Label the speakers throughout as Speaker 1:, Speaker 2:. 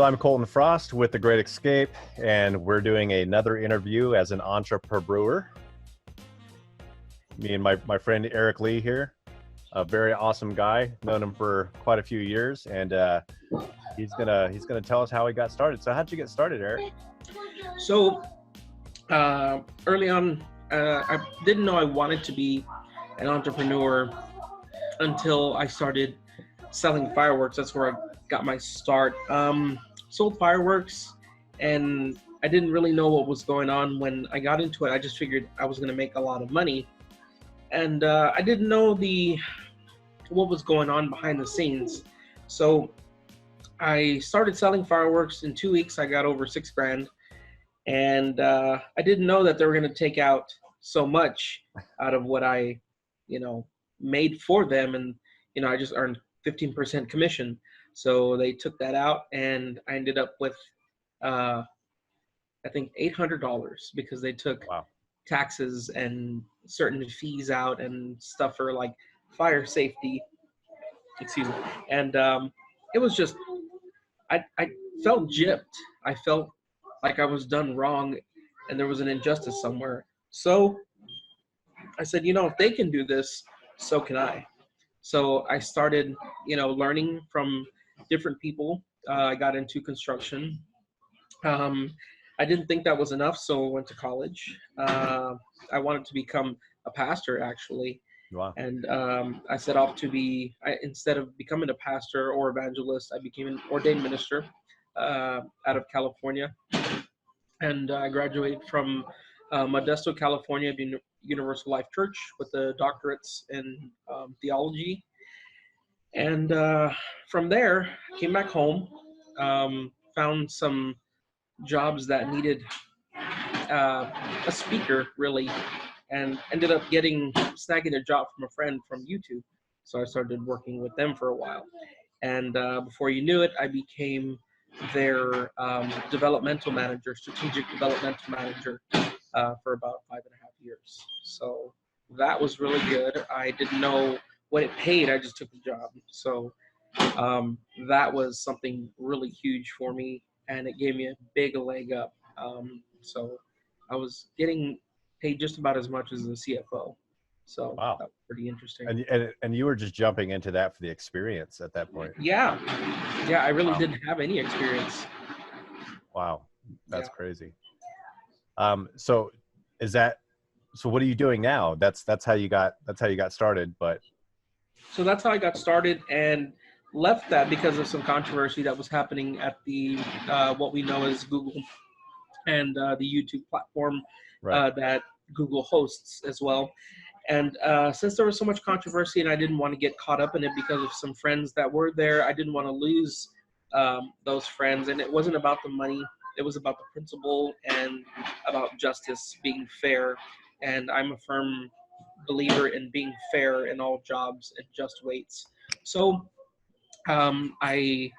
Speaker 1: So I'm Colton Frost with The Great Escape, and we're doing another interview as an entrepreneur. Me and my friend Eric Lee here, a very awesome guy, known him for quite a few years, and he's gonna tell us how he got started. So how'd you get started, Eric?
Speaker 2: So early on, I didn't know I wanted to be an entrepreneur until I started selling fireworks. That's where I got my start. Sold fireworks, and I didn't really know what was going on. When I got into it, I just figured I was going to make a lot of money, and I didn't know what was going on behind the scenes. So I started selling fireworks. In 2 weeks, I got over $6,000. And I didn't know that they were going to take out so much out of what I, made for them. And, I just earned 15% commission. So they took that out, and I ended up with, I think, $800 because they took
Speaker 1: Wow.
Speaker 2: taxes and certain fees out and stuff for like fire safety. Excuse me. And it was just, I felt gypped. I felt like I was done wrong and there was an injustice somewhere. So I said, if they can do this, so can I. So I started, learning from different people. I got into construction. I didn't think that was enough, so I went to college. I wanted to become a pastor, actually.
Speaker 1: Wow.
Speaker 2: And I set off to instead of becoming a pastor or evangelist, I became an ordained minister out of California. And I graduated from Modesto, California, Universal Life Church with a doctorates in theology. And from there, came back home, found some jobs that needed a speaker, really, and ended up snagging a job from a friend from YouTube. So I started working with them for a while. And before you knew it, I became their developmental manager, strategic developmental manager for about 5.5 years. So that was really good. I didn't know what it paid. I just took the job. So that was something really huge for me, and it gave me a big leg up. So I was getting paid just about as much as the CFO. So
Speaker 1: Wow.
Speaker 2: that was pretty interesting.
Speaker 1: And you were just jumping into that for the experience at that point.
Speaker 2: Yeah, I really didn't have any experience.
Speaker 1: Wow, that's crazy. So what are you doing now? That's how you got started. But
Speaker 2: so that's how I got started, and left that because of some controversy that was happening at the what we know as Google and the YouTube platform that Google hosts as well. And since there was so much controversy and I didn't want to get caught up in it because of some friends that were there, I didn't want to lose those friends. And it wasn't about the money. It was about the principle and about justice, being fair. And I'm a firm believer in being fair in all jobs and just weights. So I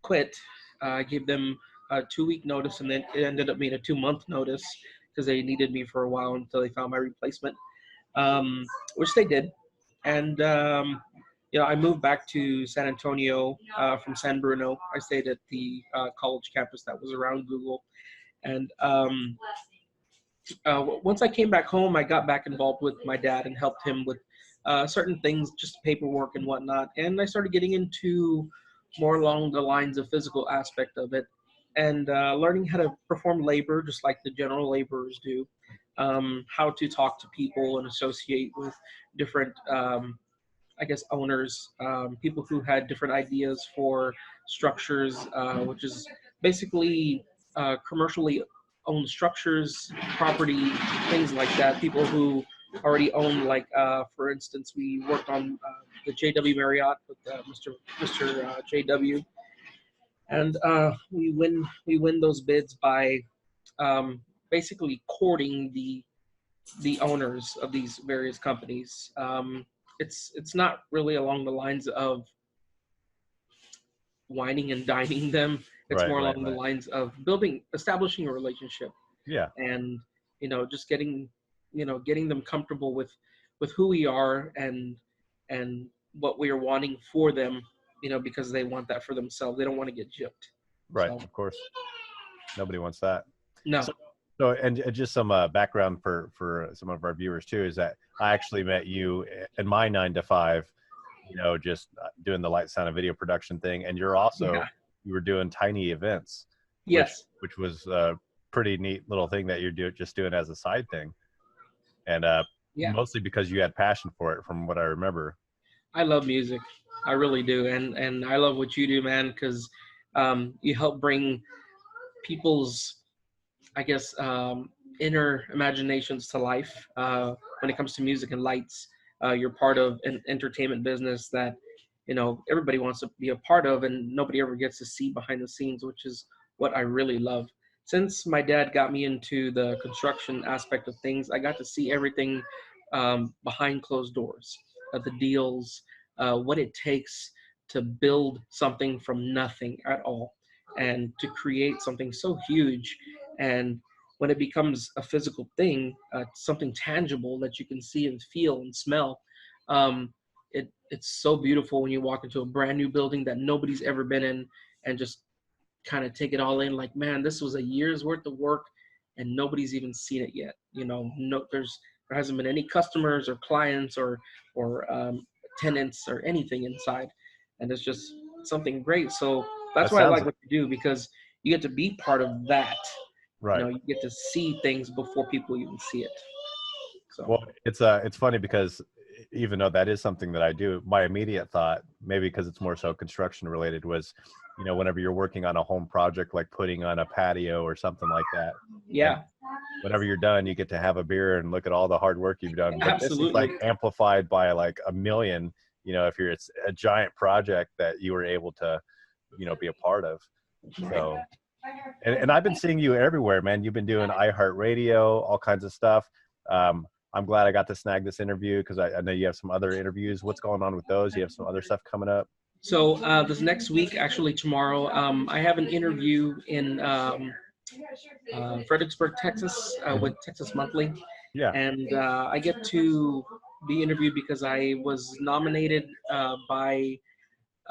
Speaker 2: quit. I gave them a 2-week notice, and then it ended up being a 2-month notice because they needed me for a while until they found my replacement. Which they did. And, I moved back to San Antonio from San Bruno. I stayed at the college campus that was around Google. And once I came back home, I got back involved with my dad and helped him with certain things, just paperwork and whatnot. And I started getting into more along the lines of physical aspect of it, and learning how to perform labor just like the general laborers do. How to talk to people and associate with different, owners, people who had different ideas for structures, which is basically commercially owned structures, property, things like that. People who already own, like, for instance, we worked on the JW Marriott with Mr. JW, and we win those bids by basically courting the owners of these various companies. It's not really along the lines of whining and dining them. It's more along the lines of establishing a relationship.
Speaker 1: Yeah.
Speaker 2: And just getting them comfortable with who we are and what we are wanting for them. Because they want that for themselves. They don't want to get gypped.
Speaker 1: Right.
Speaker 2: So
Speaker 1: Of course. Nobody wants that.
Speaker 2: no.
Speaker 1: So, and just some background for some of our viewers too is that I actually met you in my 9 to 5, just doing the light, sound, and video production thing, and
Speaker 2: Yeah.
Speaker 1: you were doing tiny events,
Speaker 2: Yes.
Speaker 1: which was a pretty neat little thing that you're just doing as a side thing, and
Speaker 2: Yeah.
Speaker 1: mostly because you had passion for it, from what I remember.
Speaker 2: I love music. I really do, and I love what you do, man, because you help bring people's, I guess, inner imaginations to life when it comes to music and lights. You're part of an entertainment business that everybody wants to be a part of, and nobody ever gets to see behind the scenes, which is what I really love. Since my dad got me into the construction aspect of things, I got to see everything behind closed doors, the deals, what it takes to build something from nothing at all, and to create something so huge. And when it becomes a physical thing, something tangible that you can see and feel and smell, it's so beautiful when you walk into a brand new building that nobody's ever been in, and just kind of take it all in. Like, man, this was a year's worth of work, and nobody's even seen it yet. No, there hasn't been any customers or clients or tenants or anything inside, and it's just something great. So that's
Speaker 1: That
Speaker 2: why I
Speaker 1: sounds
Speaker 2: like what you do, because you get to be part of that.
Speaker 1: right.
Speaker 2: You get to see things before people even see it. So
Speaker 1: Well, it's funny because even though that is something that I do, my immediate thought, maybe because it's more so construction related, was, whenever you're working on a home project, like putting on a patio or something like that, and
Speaker 2: yeah,
Speaker 1: whenever you're done, you get to have a beer and look at all the hard work you've done. But this is
Speaker 2: absolutely.
Speaker 1: like amplified by like a million, if it's a giant project that you were able to, be a part of. So, and I've been seeing you everywhere, man. You've been doing iHeartRadio, all kinds of stuff. I'm glad I got to snag this interview because I know you have some other interviews. What's going on with those? You have some other stuff coming up?
Speaker 2: So this next week, actually tomorrow, I have an interview in Fredericksburg, Texas, with
Speaker 1: Mhm.
Speaker 2: Texas Monthly,
Speaker 1: Yeah.
Speaker 2: and I get to be interviewed because I was nominated by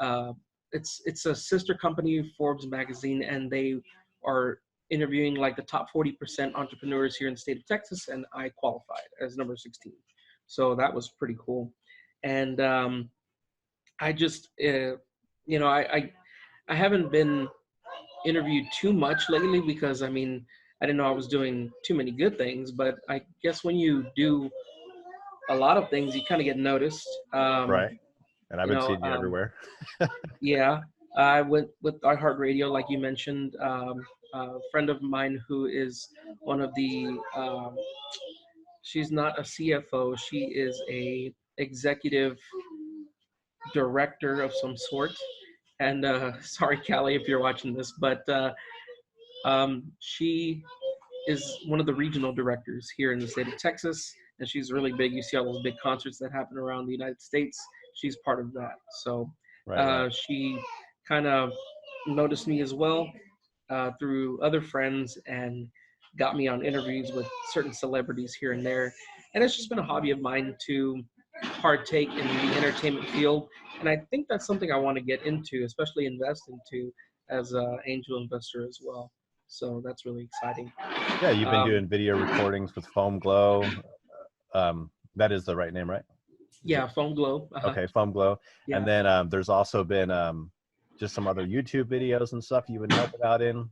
Speaker 2: uh, it's a sister company, Forbes magazine, and they are interviewing like the top 40% entrepreneurs here in the state of Texas, and I qualified as number 16. So that was pretty cool, and I just I haven't been interviewed too much lately because I mean I didn't know I was doing too many good things, but I guess when you do a lot of things, you kind of get noticed.
Speaker 1: Right. And I've
Speaker 2: You
Speaker 1: been
Speaker 2: know,
Speaker 1: seeing you everywhere.
Speaker 2: yeah, I went with iHeartRadio, like you mentioned. A friend of mine who is one of the, she's not a CFO, she is a executive director of some sort. And sorry, Callie, if you're watching this, but she is one of the regional directors here in the state of Texas, and she's really big. You see all those big concerts that happen around the United States. She's part of that. So
Speaker 1: Right. Right.
Speaker 2: she kind of noticed me as well through other friends and got me on interviews with certain celebrities here and there. And it's just been a hobby of mine to partake in the entertainment field. And I think that's something I want to get into, especially invest into as an angel investor as well. So that's really exciting.
Speaker 1: Yeah. You've been
Speaker 2: Um,
Speaker 1: doing video recordings with Foam Glow. That is the right name, right? Is it?
Speaker 2: yeah, Phone Glow.
Speaker 1: Okay. Foam Glow. And
Speaker 2: Yeah.
Speaker 1: then there's also been just some other YouTube videos and stuff you've been helping out in,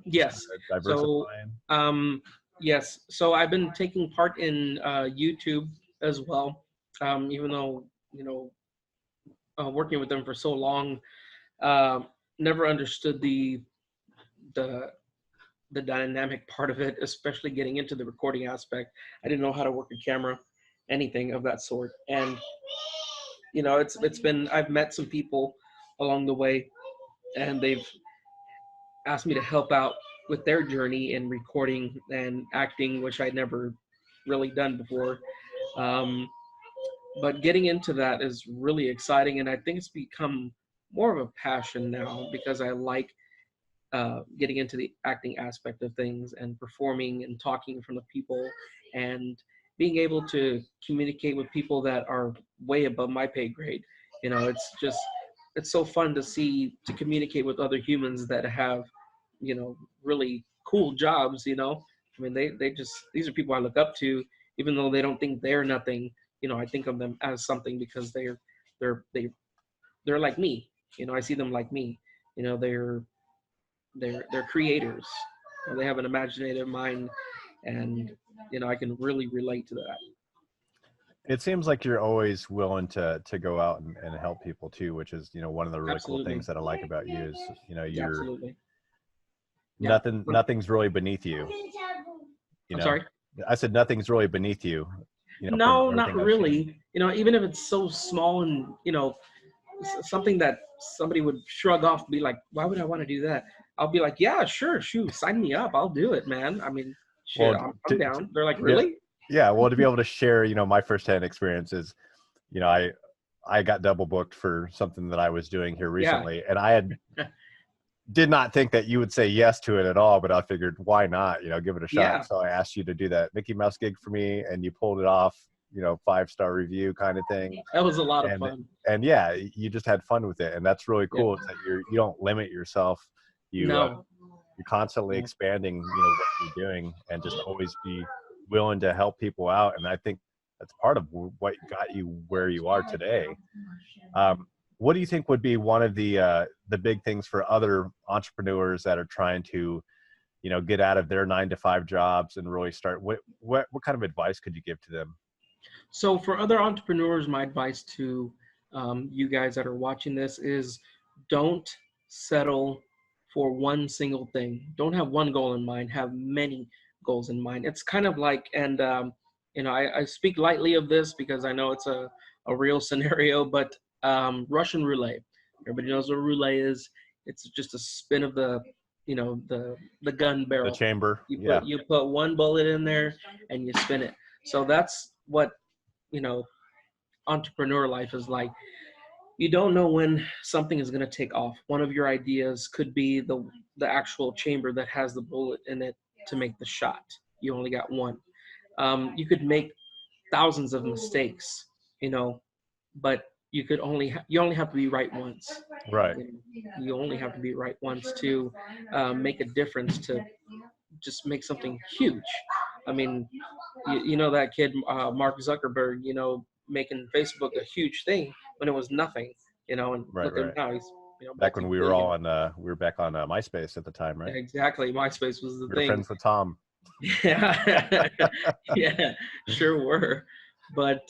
Speaker 1: just kind
Speaker 2: Yes.
Speaker 1: of
Speaker 2: So,
Speaker 1: diversifying.
Speaker 2: yes. So I've been taking part in YouTube as well. Even though working with them for so long, uh, never understood the the dynamic part of it, especially getting into the recording aspect. I didn't know how to work a camera, anything of that sort. And it's been I've met some people along the way, and they've asked me to help out with their journey in recording and acting, which I'd never really done before. Um, but getting into that is really exciting, and I think it's become more of a passion now because I like getting into the acting aspect of things and performing and talking in front of people and being able to communicate with people that are way above my pay grade. It's just it's so fun to see, to communicate with other humans that have, you know, really cool jobs. You know, I mean, they just, these are people I look up to, even though they don't think they're nothing. You know, I think of them as something because they're they they're like me. You know, I see them like me. You know, they're creators. You know, they have an imaginative mind, and you know, I can really relate to that.
Speaker 1: It seems like you're always willing to go out and help people too, which is, one of the really cool
Speaker 2: Absolutely,
Speaker 1: things that I like about you is, you're
Speaker 2: absolutely. Yeah.
Speaker 1: nothing's really beneath you. You
Speaker 2: I'm
Speaker 1: know,
Speaker 2: sorry.
Speaker 1: I said nothing's really beneath you, from
Speaker 2: No, not
Speaker 1: everything I've seen.
Speaker 2: really. You know, even if it's so small and you know something that somebody would shrug off, be like, "Why would I want to do that?" I'll be like, "Yeah, sure, shoot, sign me up. I'll do it, man. I mean, shit,
Speaker 1: Well,
Speaker 2: I'm down." They're like,
Speaker 1: yeah,
Speaker 2: "Really?"
Speaker 1: yeah. Well, to be able to share, my firsthand experiences, you know, I I got double booked for something that I was doing here
Speaker 2: Yeah,
Speaker 1: recently, and I did not think that you would say yes to it at all, but I figured why not, give it a shot.
Speaker 2: yeah.
Speaker 1: So I asked you to do that Mickey Mouse gig for me, and you pulled it off, 5-star review kind of thing.
Speaker 2: That was a lot of
Speaker 1: And
Speaker 2: fun.
Speaker 1: and yeah, you just had fun with it, and that's really
Speaker 2: Yeah.
Speaker 1: cool. Is that you don't limit yourself.
Speaker 2: No.
Speaker 1: You're constantly
Speaker 2: No.
Speaker 1: expanding, what you're doing, and just always be willing to help people out. And I think that's part of what got you where you are today. Um, what do you think would be one of the big things for other entrepreneurs that are trying to, get out of their 9 to 5 jobs and really start? What kind of advice could you give to them?
Speaker 2: So for other entrepreneurs, my advice to you guys that are watching this is don't settle for one single thing. Don't have one goal in mind. Have many goals in mind. It's kind of like, and you know, I speak lightly of this because I know it's a real scenario, but Russian roulette. Everybody knows what roulette is. It's just a spin of the, you know, the gun
Speaker 1: The
Speaker 2: barrel.
Speaker 1: chamber,
Speaker 2: You
Speaker 1: yeah,
Speaker 2: put one bullet in there and you spin it. So that's what, you know, entrepreneur life is like. You don't know when something is going to take off. One of your ideas could be the actual chamber that has the bullet in it to make the shot. You only got one. You could make thousands of mistakes, you know, but you only have to be right once.
Speaker 1: right.
Speaker 2: You only have to be right once to make a difference, to just make something huge. I mean, you know that kid Mark Zuckerberg, you know, making Facebook a huge thing when it was nothing, you know, and
Speaker 1: Right,
Speaker 2: look at him
Speaker 1: right.
Speaker 2: now, he's, you know,
Speaker 1: Back when we were all
Speaker 2: multi-billion.
Speaker 1: on, we were back on MySpace at the time, right?
Speaker 2: Exactly, MySpace was the
Speaker 1: We were
Speaker 2: thing.
Speaker 1: friends with Tom.
Speaker 2: Yeah, yeah, sure were. But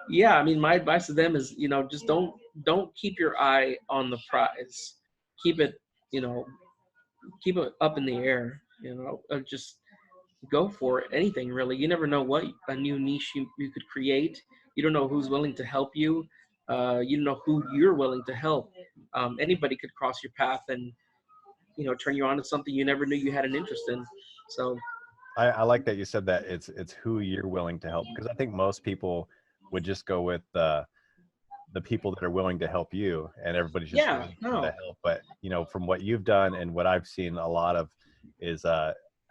Speaker 2: yeah, I mean, my advice to them is, you know, just don't keep your eye on the prize. Keep it, you know, keep it up in the air. You know, just go for it. Anything really. You never know what a new niche you could create. You don't know who's willing to help you. You don't know who you're willing to help. Anybody could cross your path and, you know, turn you on to something you never knew you had an interest in. So
Speaker 1: I like that you said that it's who you're willing to help, because I think most people would just go with the people that are willing to help you, and everybody's just
Speaker 2: yeah,
Speaker 1: willing to
Speaker 2: no,
Speaker 1: help. But from what you've done and what I've seen a lot of is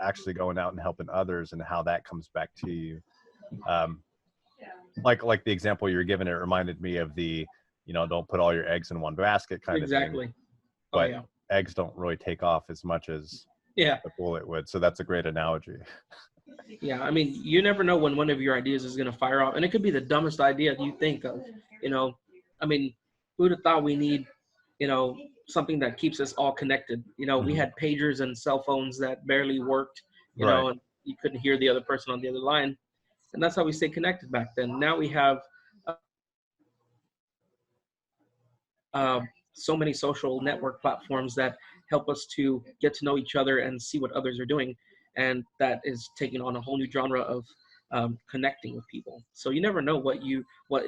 Speaker 1: actually going out and helping others, and how that comes back to you. Um, like the example you're giving, it reminded me of the, don't put all your eggs in one basket kind of thing.
Speaker 2: exactly. Oh
Speaker 1: But
Speaker 2: yeah,
Speaker 1: eggs don't really take off as much as
Speaker 2: yeah,
Speaker 1: the bullet would. So that's a great analogy.
Speaker 2: yeah. I mean, you never know when one of your ideas is gonna fire off, and it could be the dumbest idea you think of. You know, I mean, who'd have thought we need, you know, something that keeps us all connected? You know, we
Speaker 1: Mhm.
Speaker 2: had pagers and cell phones that barely worked. You
Speaker 1: Right.
Speaker 2: know, and you couldn't hear the other person on the other line, and that's how we stay connected back then. Now we have uh, so many social network platforms that help us to get to know each other and see what others are doing, and that is taking on a whole new genre of connecting with people. So you never know what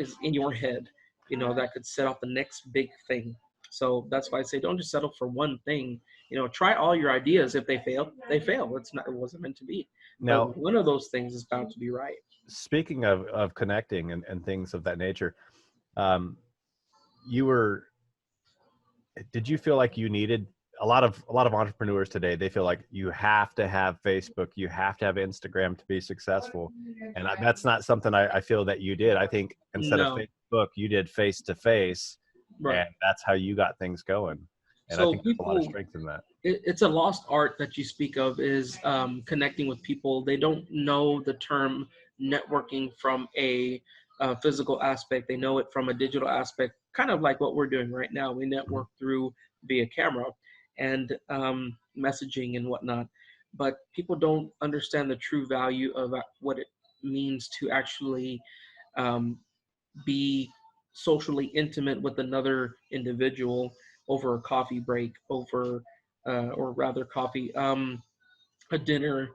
Speaker 2: is in your head, you know, that could set off the next big thing. So that's why I say don't just settle for one thing. You know, try all your ideas. If they fail, they fail. It wasn't meant to be. But
Speaker 1: Now,
Speaker 2: one of those things is bound to be right.
Speaker 1: speaking of connecting and things of that nature, um, you were, did you feel like you needed a lot of entrepreneurs today, they feel like you have to have Facebook, you have to have Instagram to be successful. And that's not something I feel that you did. I think instead of
Speaker 2: No,
Speaker 1: Facebook, you did face to face,
Speaker 2: Right.
Speaker 1: and that's how you got things going. And I
Speaker 2: So
Speaker 1: think there's a lot of
Speaker 2: people,
Speaker 1: strength in that.
Speaker 2: it's a lost art that you speak of is connecting with people. They don't know the term networking from a physical aspect. They know it from a digital aspect, kind of like what we're doing right now. We
Speaker 1: Mhm.
Speaker 2: network through via camera and messaging and whatnot. But people don't understand the true value of what it means to actually um, be socially intimate with another individual over a coffee break, over or rather coffee, a dinner,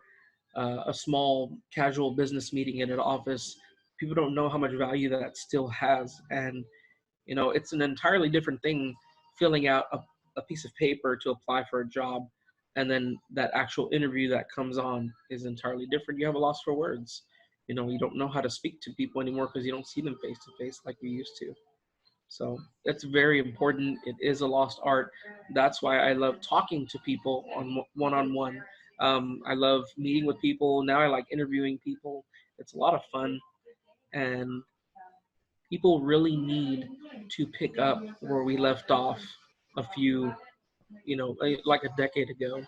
Speaker 2: a small casual business meeting in an office. People don't know how much value that still has, and it's an entirely different thing filling out a piece of paper to apply for a job, and then that actual interview that comes on is entirely different. You have a loss for words. You don't know how to speak to people anymore because you don't see them face to face like you used to. So that's very important. It is a lost art. That's why I love talking to people on one-on-one. I love meeting with people. Now I like interviewing people. It's a lot of fun, and people really need to pick up where we left off a few, like a decade ago.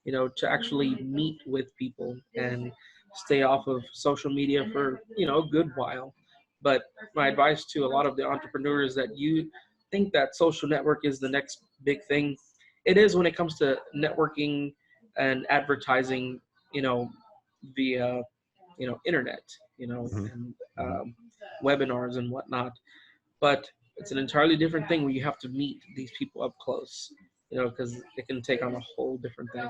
Speaker 2: To actually meet with people and stay off of social media for a good while. But my advice to a lot of the entrepreneurs that you think that social network is the next big thing, it is when it comes to networking and advertising, you know, via internet,
Speaker 1: Mhm.
Speaker 2: and
Speaker 1: Mhm.
Speaker 2: webinars and whatnot. But it's an entirely different thing when you have to meet these people up close, because it can take on a whole different thing.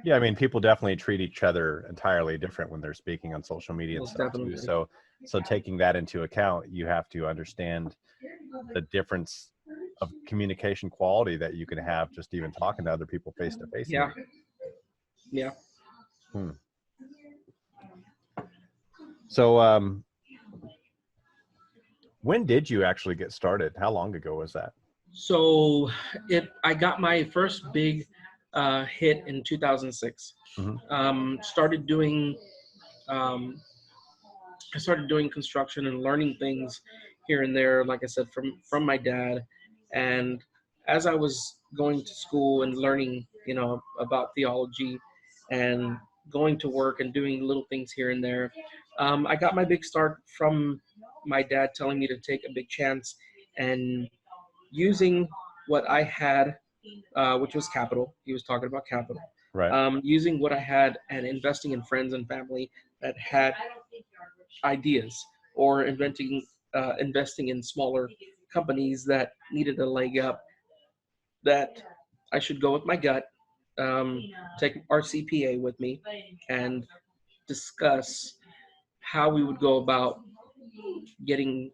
Speaker 1: Yeah, I mean, people definitely treat each other entirely different when they're speaking on social media and
Speaker 2: Most
Speaker 1: stuff too.
Speaker 2: definitely.
Speaker 1: So taking that into account, you have to understand the difference of communication quality that you can have just even talking to other people face to face in the
Speaker 2: Yeah.
Speaker 1: beginning.
Speaker 2: Yeah.
Speaker 1: Hmm. So when did you actually get started? How long ago was that?
Speaker 2: So I got my first big hit in 2006.
Speaker 1: Hmm.
Speaker 2: Started doing um, I started doing construction and learning things here and there, like I said, from my dad. And as I was going to school and learning, about theology and going to work and doing little things here and there, I got my big start from my dad telling me to take a big chance and using what I had, which was capital. He was talking about capital.
Speaker 1: Right.
Speaker 2: Using what I had and investing in friends and family that had ideas, or investing in smaller companies that needed a leg up, that I should go with my gut, um, take our CPA with me, and discuss how we would go about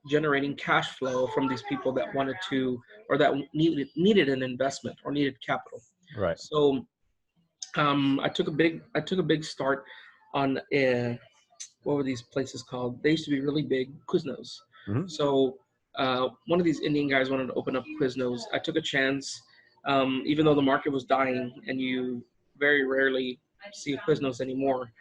Speaker 2: generating cash flow from these people that wanted to, or that needed an investment or needed capital.
Speaker 1: Right.
Speaker 2: So I took a big start on what were these places called? They used to be really big, Quiznos.
Speaker 1: Hmm.
Speaker 2: So one of these Indian guys wanted to open up Quiznos. I took a chance, even though the market was dying and you very rarely see a Quiznos anymore.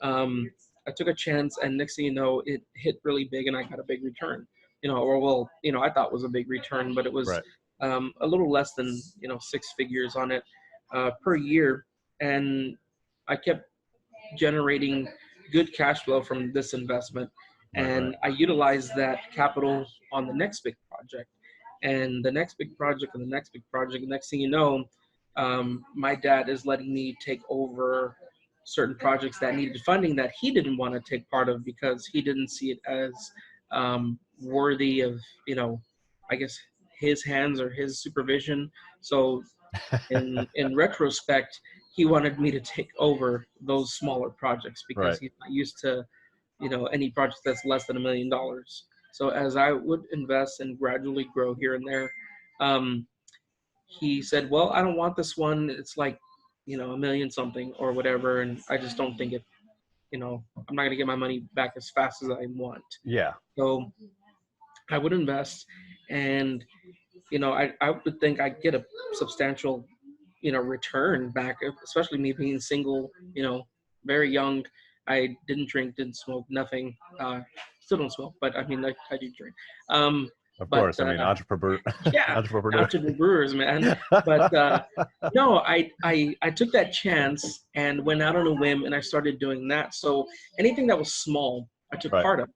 Speaker 2: Um, I took a chance, and next thing you know, it hit really big, and I got a big return. Or well, I thought it was a big return, but it was
Speaker 1: Right.
Speaker 2: a little less than six figures on it per year, and I kept generating good cash flow from this investment.
Speaker 1: Right. Right.
Speaker 2: And I utilized that capital on the next big project, and the next big project, and the next big project. Next thing you know, my dad is letting me take over certain projects that needed funding that he didn't want to take part of because he didn't see it as worthy of, I guess, his hands or his supervision. So in retrospect, he wanted me to take over those smaller projects because
Speaker 1: Right.
Speaker 2: he's not used to, any project that's less than $1 million. So as I would invest and gradually grow here and there, um, he said, "Well, I don't want this one. It's like, a million something or whatever, and I just don't think it. I'm not gonna get my money back as fast as I want."
Speaker 1: Yeah.
Speaker 2: So I would invest, and I would think I'd get a substantial return back, especially me being single, very young. I didn't drink, didn't smoke, nothing. Still don't smoke, but I mean, I do drink. Um,
Speaker 1: Of
Speaker 2: But
Speaker 1: course. I mean, entrepreneur,
Speaker 2: yeah,
Speaker 1: entrepreneur.
Speaker 2: entrepreneurs, man. But no, I took that chance and went out on a whim, and I started doing that. So anything that was small, I took
Speaker 1: Right.
Speaker 2: part of,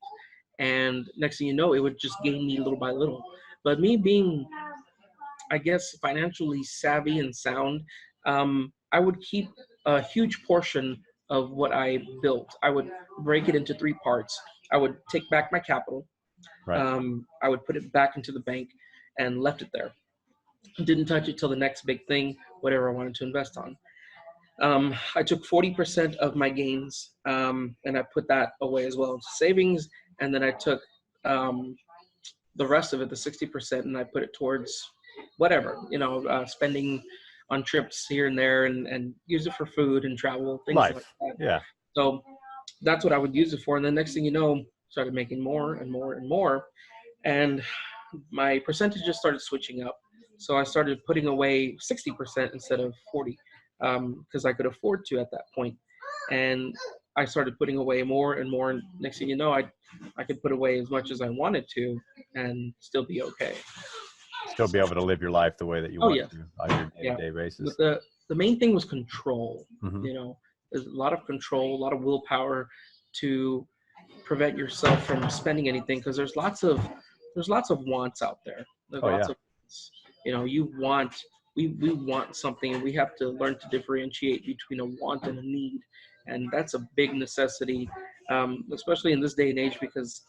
Speaker 2: and next thing you know, it would just gain me little by little. But me being, I guess, financially savvy and sound, I would keep a huge portion of what I built. I would break it into three parts. I would take back my capital.
Speaker 1: Right.
Speaker 2: I would put it back into the bank and left it there. Didn't touch it till the next big thing, whatever I wanted to invest on. I took 40% of my gains, and I put that away as well into savings. And then I took um, the rest of it, the 60%, and I put it towards whatever, spending on trips here and there, and use it for food and travel, things like
Speaker 1: Life.
Speaker 2: that.
Speaker 1: Yeah.
Speaker 2: So that's what I would use it for. And then next thing you know, started making more and more and more. And my percentages started switching up. So I started putting away 60% instead of 40, because I could afford to at that point. And I started putting away more and more. And next thing you know, I could put away as much as I wanted to and still be okay.
Speaker 1: Still be able to live your life the way that you
Speaker 2: Oh
Speaker 1: want
Speaker 2: yeah,
Speaker 1: to on your
Speaker 2: yeah.
Speaker 1: day-to-day basis.
Speaker 2: But the main thing was control.
Speaker 1: Hmm.
Speaker 2: There's a lot of control, a lot of willpower to prevent yourself from spending anything, because there's lots of wants out there. There's
Speaker 1: Oh
Speaker 2: lots
Speaker 1: yeah.
Speaker 2: of wants. You want we want something, and we have to learn to differentiate between a want and a need, and that's a big necessity, especially in this day and age, because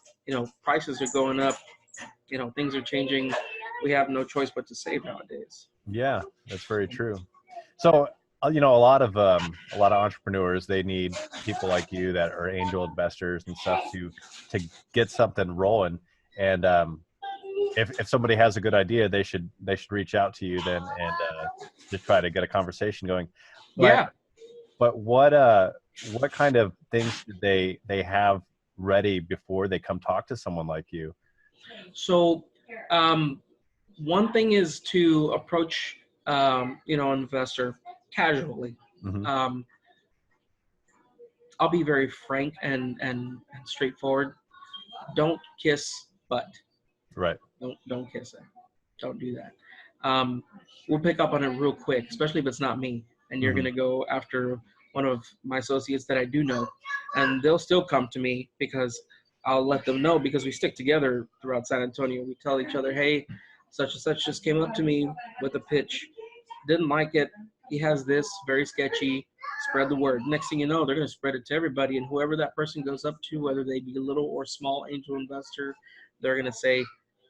Speaker 2: prices are going up, things are changing. We have no choice but to save nowadays.
Speaker 1: Yeah, that's very true. So, a lot of entrepreneurs, they need people like you that are angel investors and stuff to get something rolling. And if somebody has a good idea, they should reach out to you then and just try to get a conversation going. But
Speaker 2: Yeah.
Speaker 1: but what kind of things should they have ready before they come talk to someone like you?
Speaker 2: So, one thing is to approach, an investor casually.
Speaker 1: Hmm.
Speaker 2: Um, I'll be very frank and straightforward. Don't kiss butt.
Speaker 1: Right.
Speaker 2: Don't kiss it. Don't do that. Um, we'll pick up on it real quick, especially if it's not me, and you're
Speaker 1: Hmm.
Speaker 2: gonna go after one of my associates that I do know, and they'll still come to me because I'll let them know, because we stick together throughout San Antonio. We tell each other, hey, such and such just came up to me with a pitch, didn't like it. He has this, very sketchy. Spread the word. Next thing you know, they're going to spread it to everybody. And whoever that person goes up to, whether they be little or small angel investor, they're going to say,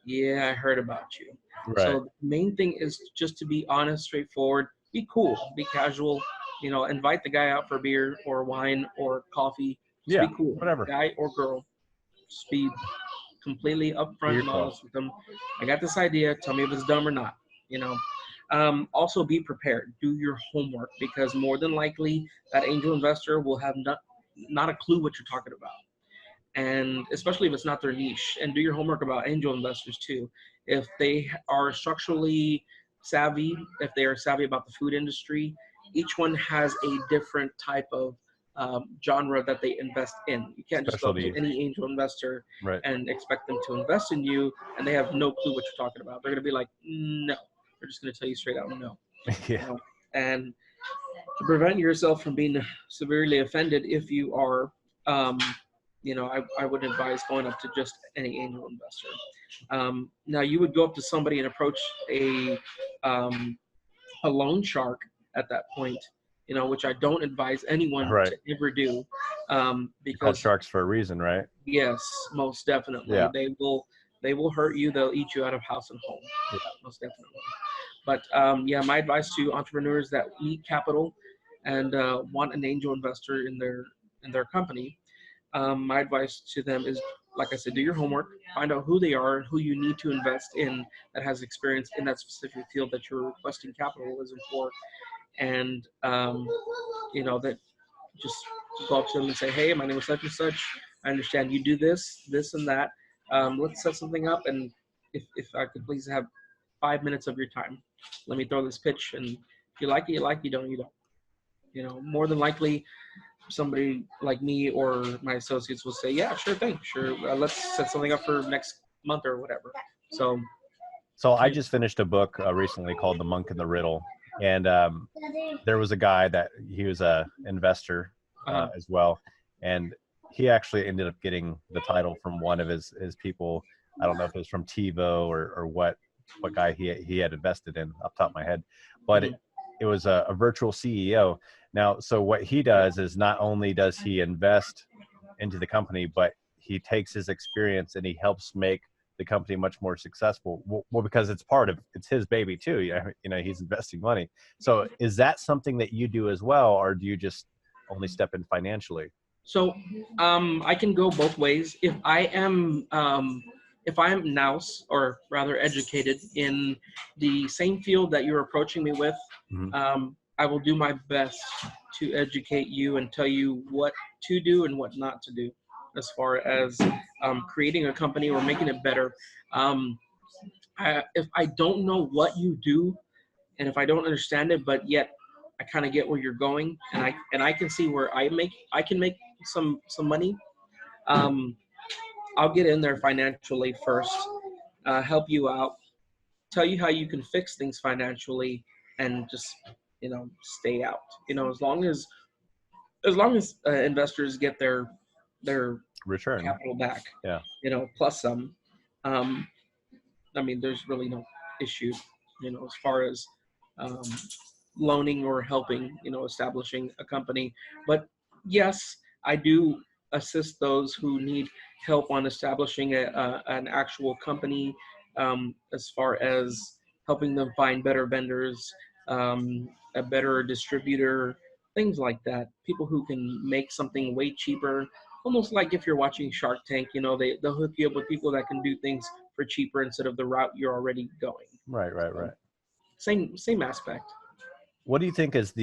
Speaker 2: yeah, I heard about you.
Speaker 1: Right.
Speaker 2: So the main thing is just to be honest, straightforward, be cool, be casual, invite the guy out for beer or wine or coffee. Just
Speaker 1: Yeah.
Speaker 2: be cool,
Speaker 1: Whatever.
Speaker 2: guy or girl. Just be completely
Speaker 1: Be
Speaker 2: upfront and
Speaker 1: yourself.
Speaker 2: honest with them. I got this idea. Tell me if it's dumb or not. You know. Also, be prepared. Do your homework, because more than likely that angel investor will have not a clue what you're talking about, and especially if it's not their niche. And do your homework about angel investors too. If they are structurally savvy, if they are savvy about the food industry, each one has a different type of genre that they invest in. You can't just go up to
Speaker 1: Specialty.
Speaker 2: any angel investor
Speaker 1: Right.
Speaker 2: and expect them to invest in you, and they have no clue what you're talking about. They're going to be like, no. They're just going to tell you straight out no.
Speaker 1: Yeah.
Speaker 2: And to prevent yourself from being severely offended, if you are, I would advise going up to just any angel investor. Now, you would go up to somebody and approach um, a loan shark at that point, which I don't advise anyone
Speaker 1: Right.
Speaker 2: to ever do,
Speaker 1: They're called
Speaker 2: because
Speaker 1: sharks for a reason, right?
Speaker 2: yes, most definitely,
Speaker 1: Yeah.
Speaker 2: they will hurt you. They'll eat you out of house and home,
Speaker 1: Yeah.
Speaker 2: most definitely. But my advice to entrepreneurs that need capital and want an angel investor in their company, my advice to them is, like I said, do your homework, find out who they are, who you need to invest in that has experience in that specific field that you're requesting capitalism for, and that just go up to them and say, hey, my name is such and such. I understand you do this, and that. Let's set something up, and if I could please have 5 minutes of your time, let me throw this pitch, and if you like it, you like it, you don't, you don't. More than likely, somebody like me or my associates will say, yeah, sure thing, sure, let's set something up for next month or whatever. So
Speaker 1: So I just finished a book recently called The Monk and the Riddle, and there was a guy that he was a investor
Speaker 2: uh,
Speaker 1: as well, and he actually ended up getting the title from one of his people. I don't know if it was from TiVo or what guy he had invested in off the top of my head, but
Speaker 2: mhm.
Speaker 1: it was a virtual CEO. Now, so what he does is not only does he invest into the company, but he takes his experience and he helps make the company much more successful. Well, because it's his baby too. He's investing money. So is that something that you do as well, or do you just only step in financially?
Speaker 2: So I can go both ways. If I am nous, or rather educated in the same field that you're approaching me with,
Speaker 1: Mhm.
Speaker 2: I will do my best to educate you and tell you what to do and what not to do, as far as creating a company or making it better. Um, if I don't know what you do, and if I don't understand it, but yet I kind of get where you're going, and I can see where I can make some money. Um, I'll get in there financially first, help you out, tell you how you can fix things financially, and just stay out. As long as investors get their
Speaker 1: Return.
Speaker 2: capital back,
Speaker 1: Yeah.
Speaker 2: plus some. Um, I mean, there's really no issue, as far as um, loaning or helping, establishing a company. But yes, I do assist those who need help on establishing an actual company, as far as helping them find better vendors, a better distributor, things like that. People who can make something way cheaper. Almost like if you're watching Shark Tank, they'll hook you up with people that can do things for cheaper instead of the route you're already going.
Speaker 1: Right. Right.
Speaker 2: So
Speaker 1: Right.
Speaker 2: same aspect.
Speaker 1: What do you think is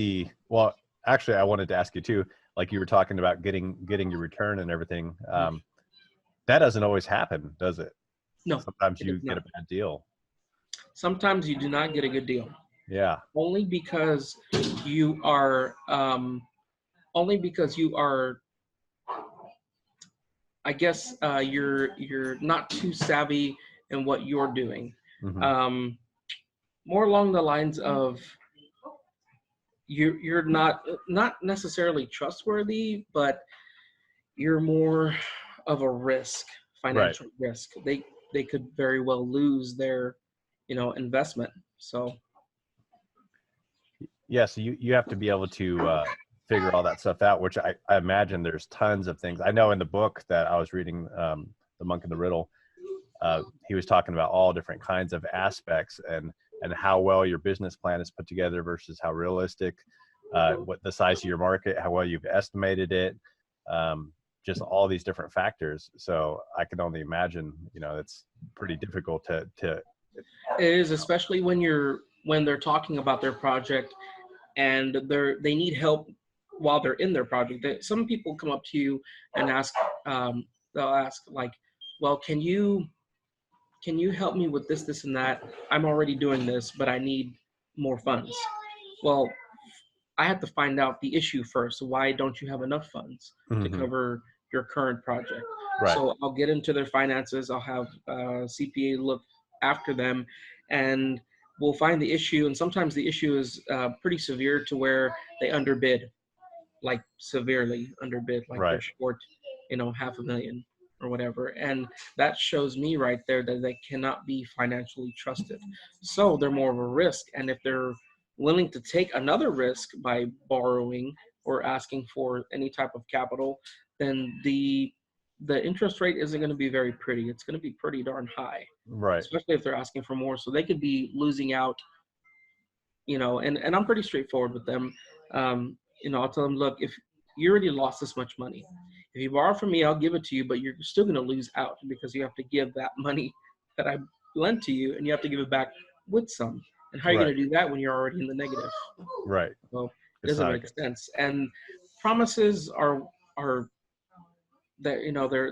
Speaker 1: well, actually, I wanted to ask you too, like you were talking about getting your return and everything. That doesn't always happen, does it?
Speaker 2: No,
Speaker 1: Sometimes
Speaker 2: it
Speaker 1: you
Speaker 2: is
Speaker 1: get a
Speaker 2: not.
Speaker 1: bad deal.
Speaker 2: Sometimes you do not get a good deal,
Speaker 1: Yeah.
Speaker 2: only because you are, only because you are. I guess you're not too savvy in what you're doing.
Speaker 1: Hmm.
Speaker 2: Um, More along the lines of you're not necessarily trustworthy, but you're more of a risk,
Speaker 1: Right.
Speaker 2: financial risk. They could very well lose their, investment. So
Speaker 1: Yeah. So you have to be able to figure all that stuff out, which I imagine there's tons of things. I know in the book that I was reading, The Monk and the Riddle, he was talking about all different kinds of aspects and how well your business plan is put together versus how realistic, what the size of your market, how well you've estimated it, just all these different factors. So I can only imagine, it's pretty difficult to
Speaker 2: it is, especially when they're talking about their project and they need help while they're in their project. Some people come up to you and ask, they'll ask like, well, can you help me with this and that? I'm already doing this, but I need more funds. Well, I have to find out the issue first. Why don't you have enough funds to
Speaker 1: Mhm.
Speaker 2: cover your current project?
Speaker 1: Right.
Speaker 2: So I'll get into their finances. I'll have CPA look after them, and we'll find the issue. And sometimes the issue is pretty severe to where they underbid, like severely underbid, like they're
Speaker 1: Right.
Speaker 2: short, $500,000 or whatever. And that shows me right there that they cannot be financially trusted. So they're more of a risk. And if they're willing to take another risk by borrowing or asking for any type of capital, then the interest rate isn't going to be very pretty. It's going to be pretty darn high,
Speaker 1: Right.
Speaker 2: especially if they're asking for more. So they could be losing out, and I'm pretty straightforward with them. I'll tell them, look, if you already lost this much money, if you borrow from me, I'll give it to you, but you're still going to lose out because you have to give that money that I lent to you, and you have to give it back with some. And how are you
Speaker 1: Right.
Speaker 2: going to do that when you're already in the negative?
Speaker 1: Right.
Speaker 2: Well, it
Speaker 1: It's
Speaker 2: doesn't
Speaker 1: not a
Speaker 2: make
Speaker 1: good.
Speaker 2: sense. And promises are that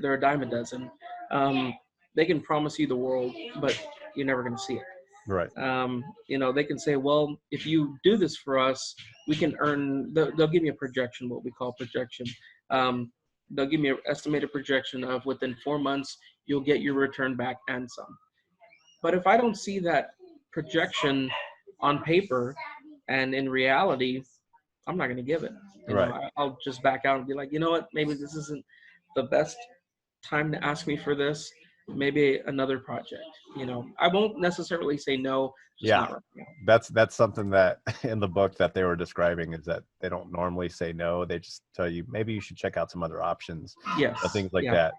Speaker 2: they're a dime a dozen. Um, they can promise you the world, but you're never going to see it.
Speaker 1: Right.
Speaker 2: They can say, well, if you do this for us, we can earn, they'll give me a projection, what we call projection. Um, they'll give me an estimated projection of within 4 months, you'll get your return back and some. But if I don't see that projection on paper and in reality, I'm not going to give it.
Speaker 1: Right.
Speaker 2: I'll just back out and be like, you know what, maybe this isn't the best time to ask me for this. Maybe another project. I won't necessarily say no, just
Speaker 1: Yeah.
Speaker 2: not right now.
Speaker 1: That's something that in the book that they were describing is that they don't normally say no. They just tell you maybe you should check out some other options,
Speaker 2: Yes.
Speaker 1: things like
Speaker 2: Yeah.
Speaker 1: that.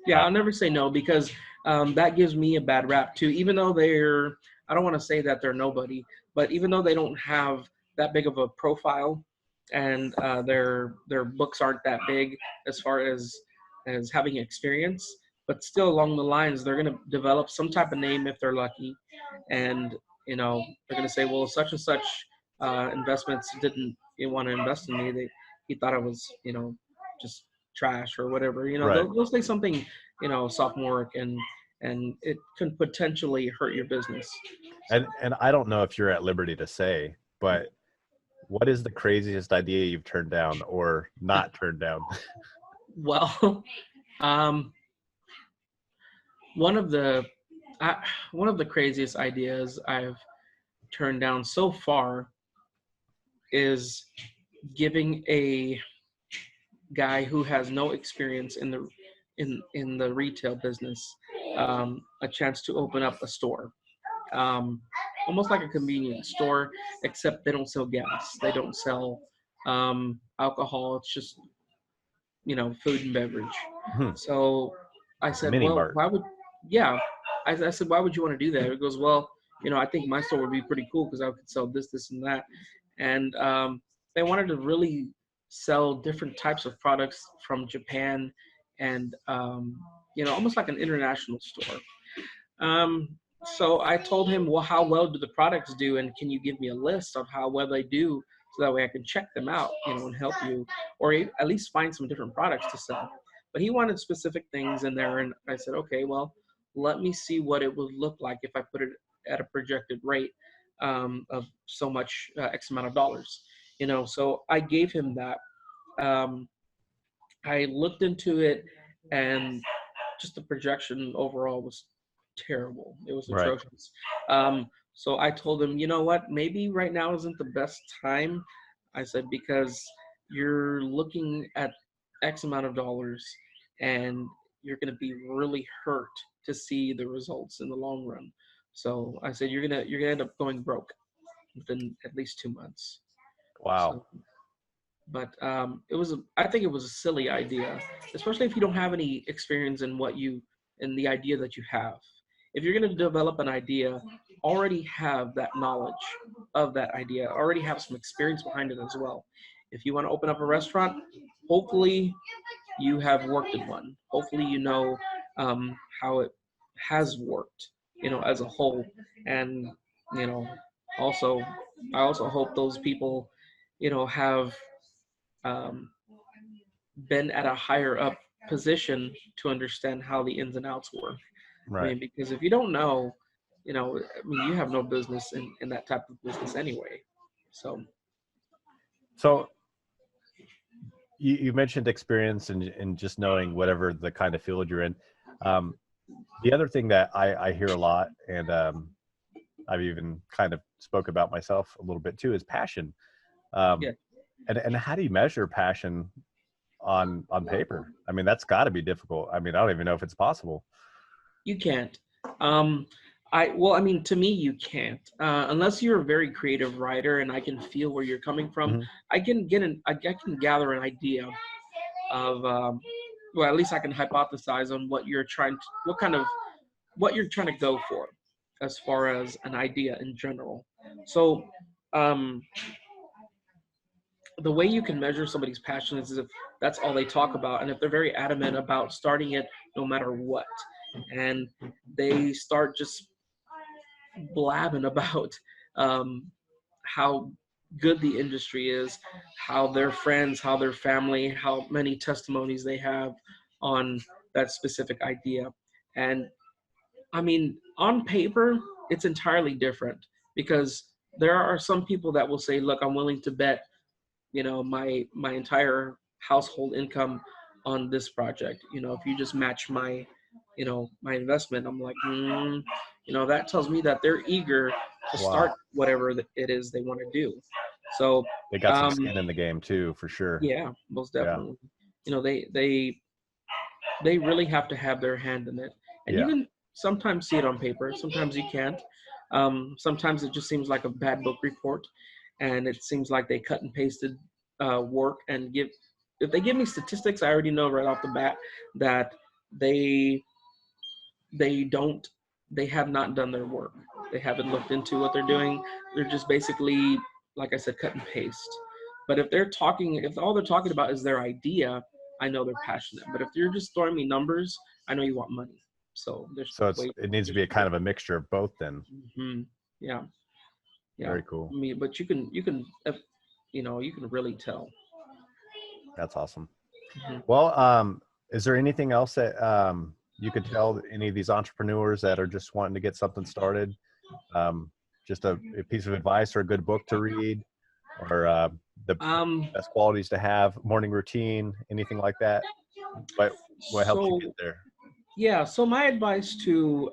Speaker 2: Yeah, I'll never say no because that gives me a bad rap too. Even though I don't want to say that they're nobody, but even though they don't have that big of a profile, and their books aren't that big as far as having experience, but still along the lines, they're going to develop some type of name if they're lucky, and they're going to say, well, such and such investments didn't want to invest in me. He thought I was just trash or whatever.
Speaker 1: Right.
Speaker 2: They'll say something sophomoric, and it can potentially hurt your business.
Speaker 1: And I don't know if you're at liberty to say, but what is the craziest idea you've turned down or not turned down?
Speaker 2: Well, one of the craziest ideas I've turned down so far is giving a guy who has no experience in the retail business a chance to open up a store, almost like a convenience store, except they don't sell gas, they don't sell alcohol. It's just food and beverage. So I said,
Speaker 1: Mini
Speaker 2: well,
Speaker 1: mart.
Speaker 2: why would yeah I said, why would you want to do that? It goes, well, I think my store would be pretty cool because I could sell this and that. And they wanted to really sell different types of products from Japan, and almost like an international store. So I told him, well, how well do the products do, and can you give me a list of how well they do, so that way I can check them out, and help you, or at least find some different products to sell. But he wanted specific things in there, and I said, okay, well, let me see what it would look like if I put it at a projected rate of so much X amount of dollars. So I gave him that. I looked into it, and just the projection overall was terrible. It was
Speaker 1: Right.
Speaker 2: atrocious. So I told him, you know what? Maybe right now isn't the best time. I said, because you're looking at X amount of dollars, and you're going to be really hurt to see the results in the long run. So I said, you're gonna end up going broke within at least 2 months.
Speaker 1: Wow.
Speaker 2: So, but I think it was a silly idea, especially if you don't have any experience in the idea that you have. If you're going to develop an idea, already have that knowledge of that idea, already have some experience behind it as well. If you want to open up a restaurant, hopefully you have worked in one. Hopefully you know how it has worked, as a whole. And you know, also, I also hope those people, have um, been at a higher up position to understand how the ins and outs work. I
Speaker 1: Right.
Speaker 2: mean, because if you don't know, you have no business in that type of business anyway.
Speaker 1: So you mentioned experience and just knowing whatever the kind of field you're in. The other thing that I hear a lot, and I've even kind of spoke about myself a little bit too, is passion.
Speaker 2: Yeah.
Speaker 1: And how do you measure passion on paper? I mean, that's got to be difficult. I mean, I don't even know if it's possible.
Speaker 2: You can't. To me, you can't, unless you're a very creative writer, and I can feel where you're coming from.
Speaker 1: Mhm.
Speaker 2: I can gather an idea of, well, at least I can hypothesize on what you're trying to go for, as far as an idea in general. So, the way you can measure somebody's passion is if that's all they talk about, and if they're very adamant about starting it no matter what, and they start just blabbing about how good the industry is, how their friends, how their family, how many testimonies they have on that specific idea. And I mean, on paper, it's entirely different, because there are some people that will say, look, I'm willing to bet, my entire household income on this project. If you just match my my investment. I'm like, that tells me that they're eager to
Speaker 1: Wow.
Speaker 2: start whatever it is they want to do. So,
Speaker 1: They got some
Speaker 2: um,
Speaker 1: skin in the game too, for sure.
Speaker 2: yeah, most
Speaker 1: Yeah.
Speaker 2: definitely. They really have to have their hand in it, and you
Speaker 1: Yeah.
Speaker 2: can sometimes see it on paper. Sometimes you can't. Sometimes it just seems like a bad book report, and it seems like they cut and pasted work and give. If they give me statistics, I already know right off the bat that they they don't they have not done their work. They haven't looked into what they're doing. They're just basically, like I said, cut and paste. But if all they're talking about is their idea, I know they're passionate. But if you're just throwing me numbers, I know you want money. So there's
Speaker 1: So
Speaker 2: way
Speaker 1: it needs to
Speaker 2: there's
Speaker 1: be a kind of a mixture of both then.
Speaker 2: hmm yeah, yeah.
Speaker 1: Very cool.
Speaker 2: I mean, but you can really tell.
Speaker 1: That's awesome.
Speaker 2: Mhm.
Speaker 1: Well, is there anything else that you could tell any of these entrepreneurs that are just wanting to get something started? Just a piece of advice or a good book to read, or the
Speaker 2: Um,
Speaker 1: best qualities to have, morning routine, anything like that? What helps you
Speaker 2: so
Speaker 1: get there?
Speaker 2: yeah, so my advice to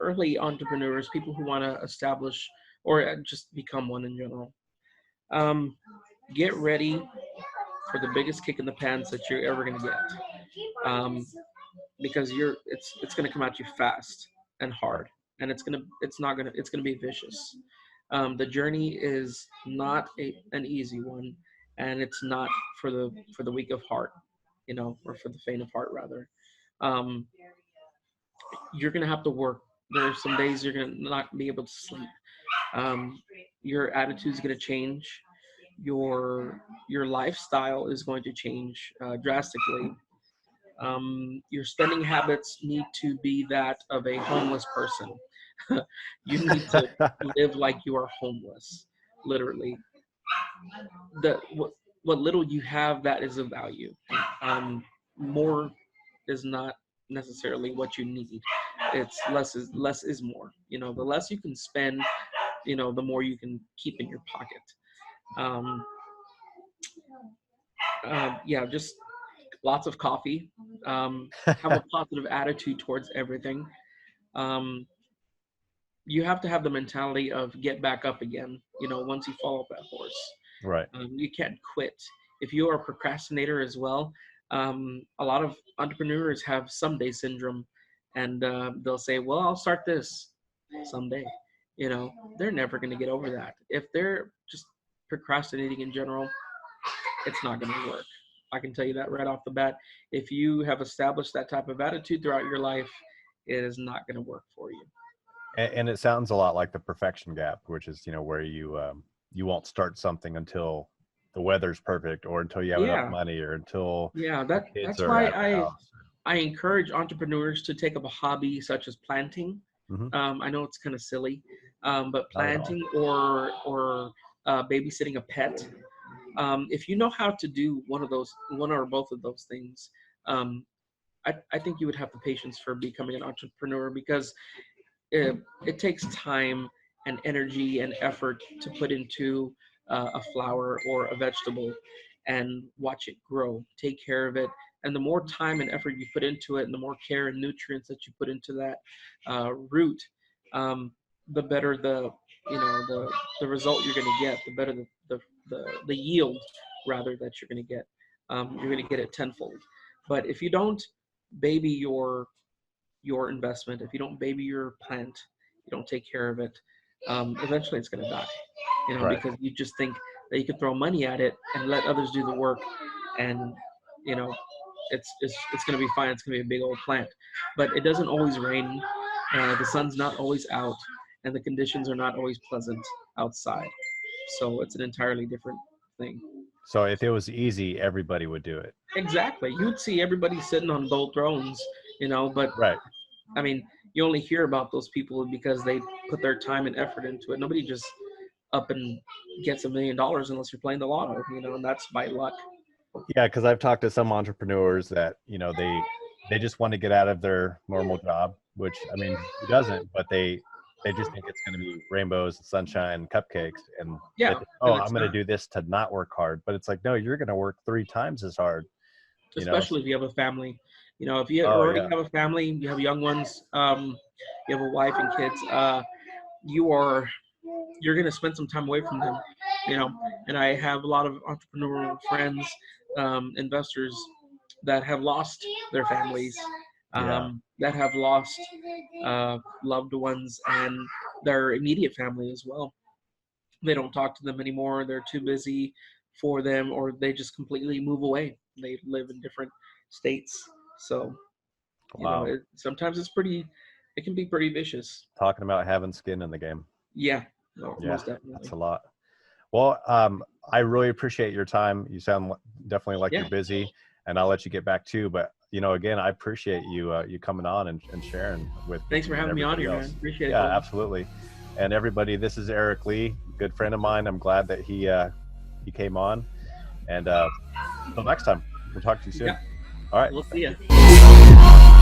Speaker 2: early entrepreneurs, people who want to establish or just become one in general, um, get ready for the biggest kick in the pants that you're ever going to get, because it's going to come at you fast and
Speaker 1: Right.
Speaker 2: hard, and it's going to be vicious. The journey is not an easy one, and it's not for the weak of heart, or for the faint of heart rather. Um, you're gonna have to work. There are some days you're gonna not be able to sleep. Um, your attitude's gonna change. Your lifestyle is going to change drastically. Your spending habits need to be that of a homeless person. You need to live like you are homeless, literally. The what little you have, that is of value. More is not necessarily what you need. It's less is more. The less you can spend, the more you can keep in your pocket. Um, yeah, just lots of coffee. Have a positive attitude towards everything. Um, you have to have the mentality of get back up again. Once you fall off that horse.
Speaker 1: Right.
Speaker 2: You can't quit. If you are a procrastinator as well, a lot of entrepreneurs have someday syndrome, and they'll say, "Well, I'll start this someday." They're never going to get over that. If they're just procrastinating in general, it's not going to work. I can tell you that right off the bat. If you have established that type of attitude throughout your life, it is not going to work for you.
Speaker 1: And it sounds a lot like the perfection gap, which is, where you won't start something until the weather's perfect, or until you have enough
Speaker 2: Yeah,
Speaker 1: money, or until
Speaker 2: yeah.
Speaker 1: the
Speaker 2: That
Speaker 1: kids
Speaker 2: that's
Speaker 1: are
Speaker 2: why
Speaker 1: at the house.
Speaker 2: I encourage entrepreneurs to take up a hobby such as planting.
Speaker 1: Hmm.
Speaker 2: I know it's kind of silly, but
Speaker 1: Not at all.
Speaker 2: planting or babysitting a pet. If you know how to do one or both of those things, um, I think you would have the patience for becoming an entrepreneur, because it takes time and energy and effort to put into a flower or a vegetable and watch it grow, take care of it. And the more time and effort you put into it, and the more care and nutrients that you put into that root, the better the result you're going to get, the better the yield rather that you're going to get. You're going to get it tenfold. But if you don't baby your investment, if you don't baby your plant, you don't take care of it, eventually it's going to die.
Speaker 1: Right.
Speaker 2: Because you just think that you could throw money at it and let others do the work, and you know, it's going to be fine. It's going to be a big old plant, but it doesn't always rain. The sun's not always out, and the conditions are not always pleasant outside. So it's an entirely different thing.
Speaker 1: So if it was easy, everybody would do it.
Speaker 2: Exactly. You'd see everybody sitting on gold thrones, but
Speaker 1: Right.
Speaker 2: I mean, you only hear about those people because they put their time and effort into it. Nobody just up and gets $1 million unless you're playing the lotto, and that's by luck.
Speaker 1: Yeah, because I've talked to some entrepreneurs that, they just want to get out of their normal job, which, I mean, who doesn't? But they just think it's going to be rainbows and sunshine and cupcakes, and they
Speaker 2: Yeah,
Speaker 1: think, oh,
Speaker 2: and
Speaker 1: I'm
Speaker 2: it's
Speaker 1: going to
Speaker 2: not,
Speaker 1: do this to not work hard. But it's like, no, you're going to work 3 times as hard. You know.
Speaker 2: especially if you have a family. You know, if you
Speaker 1: Oh
Speaker 2: already
Speaker 1: yeah.
Speaker 2: have a family, you have young ones, you have a wife and kids, you are you're going to spend some time away from them, you know. And I have a lot of entrepreneurial friends, investors that have lost their families,
Speaker 1: Yeah.
Speaker 2: that have lost loved ones and their immediate family as well. They don't talk to them anymore. They're too busy for them, or they just completely move away. They live in different states. So, you know,
Speaker 1: Wow.
Speaker 2: sometimes it can be pretty vicious.
Speaker 1: Talking about having skin in the game.
Speaker 2: Yeah, no,
Speaker 1: Yeah,
Speaker 2: most
Speaker 1: that's
Speaker 2: definitely.
Speaker 1: a lot. Well, I really appreciate your time. You sound definitely like
Speaker 2: Yeah,
Speaker 1: you're busy, and I'll let you get back to. But you know, again, I appreciate you you coming on and sharing with
Speaker 2: thanks for
Speaker 1: me and
Speaker 2: having me on
Speaker 1: everybody
Speaker 2: here, man.
Speaker 1: else.
Speaker 2: Appreciate it,
Speaker 1: Yeah,
Speaker 2: Colton.
Speaker 1: absolutely. And everybody, this is Eric Lee, good friend of mine. I'm glad that he came on. And until next time, we'll talk to you soon.
Speaker 2: Yeah,
Speaker 1: All right.
Speaker 2: we'll see ya.